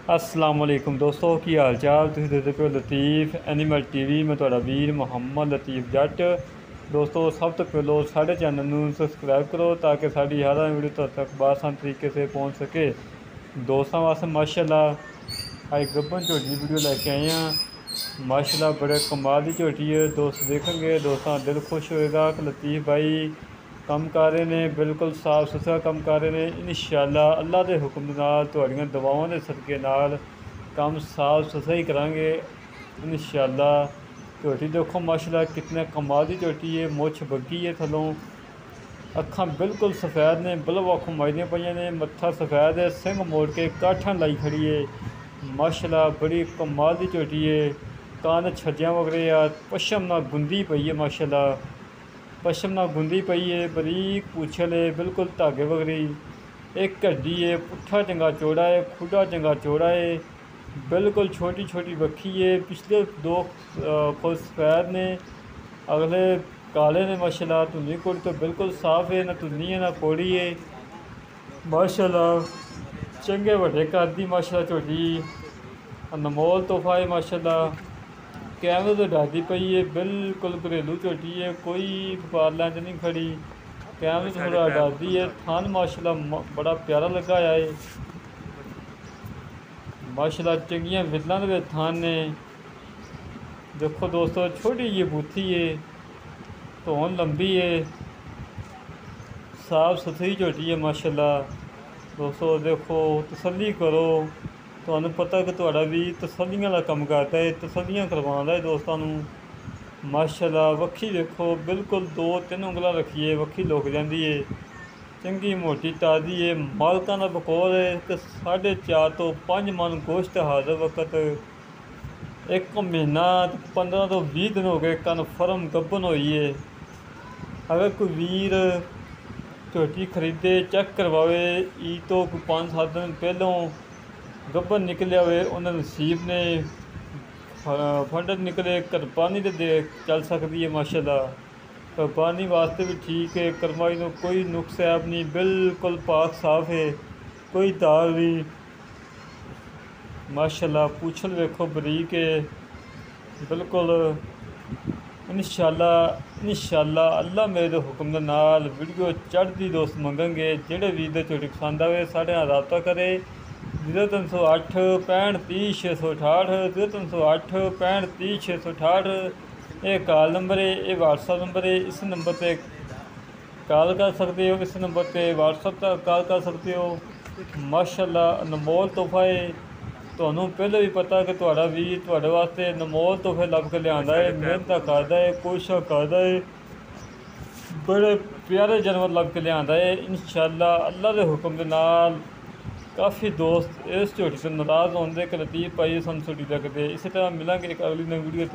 अस्सलाम वालेकुम दोस्तों की हाल चाल। तुसीं देखदे पिओ लतीफ़ एनिमल टीवी। मैं तुहाडा वीर मुहम्मद लतीफ़ जट। दोस्तों सब तो पहलो साढ़े चैनल नूं सबसक्राइब करो ताकि साड़ी हर वीडियो तुहाडे तक बासान तरीके से पहुँच सके। दोस्तों वास्ते माशाल्लाह आज गब्बन झोटी की वीडियो लैके आए हैं। माशाल्लाह बड़े कमाल की झोटी है। दोस्त देखेंगे दोस्तों दिल खुश होएगा कि लतीफ़ भाई कम कर रहे हैं, बिल्कुल साफ सुथरा कम कर रहे हैं। इंशाअल्लाह अल्लाह के हुक्म दे नाल तुहाड़ियां दुआवां दे सदके नाल काम साफ सुथरा ही करांगे इंशाअल्लाह। झोटी देखो माशाल्लाह कितने कमाल की झोटी है। मुछ बग्गी है थलों, अखां बिल्कुल सफ़ैद ने, बल्ब अखों माजदियां पईयां ने, मत्था सफ़ैद है, सिंह मोड़ के काठां लाई खड़ी है। माशाल्लाह बड़ी कमाल की झोटी है। कान छज्जियां वगरे आ, पशम ना गुंदी पई है माशाल्लाह, पशम ना गुंदी पई है। बरीक पूछल है, बिल्कुल धागे वगरी। एक हड्डी है, पुट्ठा चंगा चौड़ा है, खुडा चंगा चौड़ा है, बिल्कुल छोटी छोटी बखी है। पिछले दो फुल सफ़ैद ने, अगले काले ने माशाल्लाह। धुंदी कोड़ी तो बिल्कुल साफ है, ना धुंदी है ना कोड़ी है माशाल्लाह। चंगे वड्डे कद दी माशाल्लाह झोटी, अनमोल तोहफा है माशाल्लाह। कैमरे तो डरदी पई है, बिल्कुल घरेलू झोटी है, कोई व्यापार लैन च नहीं खड़ी। कैमरे तो थोड़ा डरदी है। थान माशाल्लाह बड़ा प्यारा लगा है माशाल्लाह। चंगियां विदलां दे थान ने। देखो दोस्तों छोटी जी बूथी है, धौन लंबी है, साफ सुथरी झोटी है माशाल्लाह। दोस्तों देखो तसल्ली करो, तुहानू पता कि तुहाडा भी तसल्लियां दा काम करदा है, तसल्लियां करवाउंदा है दोस्तां नू माशाल्लाह। वक्खी देखो बिल्कुल 2-3 उंगलां रखिए वक्खी लुक जाती है। चंगी मोटी ताज़ी है। मालकां दा बकौल है कि 4.5 तो 5 मन गोश्त हाज़र वक्त। एक महीना 15 तो 20 दिन हो गए कन्फर्म गब्बन होई है। अगर कोई वीर झोटी खरीदे चेक करवावे, ईद तो कोई 5-7 दिन पहलों गब्बन निकलिया हुए, उन्हें नसीब ने फंड निकले कुरबानी दे चल सकती है माशाल्लाह। कुरबानी वास्ते भी ठीक है, करमाई में कोई नुक्स ऐब नहीं, बिल्कुल पाक साफ है, कोई दाग नहीं माशाल्लाह। पूछल वेखो बरीक है बिल्कुल। इंशाअल्लाह अल्लाह मेरे दे हुक्म दे नाल वीडियो चढ़दी दोस्त मंगेंगे। जेड़े वीर दे झोटी पसंद आवे साढ़े नाल राबता करे 0308 65 30 668 0308 65 30 668। ये कॉल नंबर है, ये व्हाट्सअप नंबर है। इस नंबर पर कॉल कर सकते हो, इस नंबर पर व्हाट्सअप तक कॉल कर सकते हो माशाल्लाह। अनमोल तोहफा है। तुहानू पहले भी पता कि तुहाडा वीर तुहाडे वास्ते अनमोल तोहफे लभ के लिआंदा है, मेहनत करदा है, कोशिश करदा है, बड़े प्यारे जानवर लभ के लिआंदा है इंशाअल्लाह अल्लाह के हुक्म दे नाल। काफ़ी दोस्त इस झोटी से नाराज़ होंगे कि लतीफ़ भाई सानू झोटी लगदे। इसी तरह मिलेंगे एक अगली नई वीडियो।